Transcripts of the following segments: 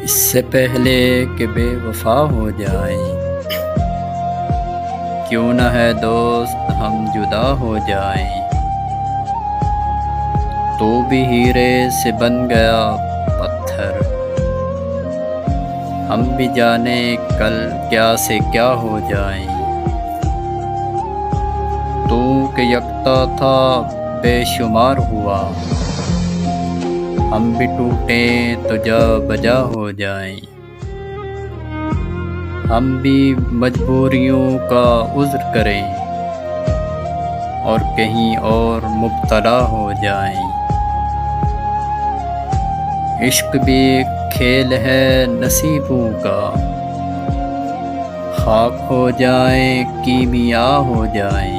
اس سے پہلے کہ بے وفا ہو جائیں، کیوں نہ ہے دوست ہم جدا ہو جائیں۔ تو بھی ہیرے سے بن گیا پتھر، ہم بھی جانے کل کیا سے کیا ہو جائیں۔ تو کہ یکتا تھا بے شمار ہوا، ہم بھی ٹوٹیں تو جا بجا ہو جائیں۔ ہم بھی مجبوریوں کا عذر کریں اور کہیں اور مبتلا ہو جائیں۔ عشق بھی ایک کھیل ہے نصیبوں کا، خاک ہو جائیں کیمیا ہو جائیں۔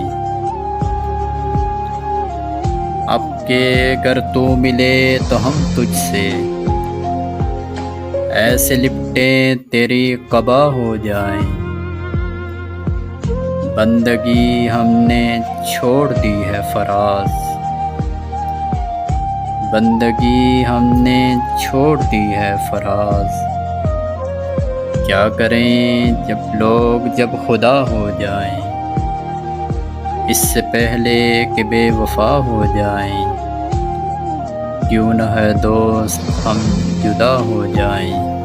اب کہ اگر تو ملے تو ہم تجھ سے ایسے لپٹیں تیری قبا ہو جائیں۔ بندگی ہم نے چھوڑ دی ہے فراز، بندگی ہم نے چھوڑ دی ہے فراز۔ کیا کریں جب خدا ہو جائیں، اس سے پہلے کہ بے وفا ہو جائیں۔ کیوں نہ ہے دوست ہم جدا ہو جائیں۔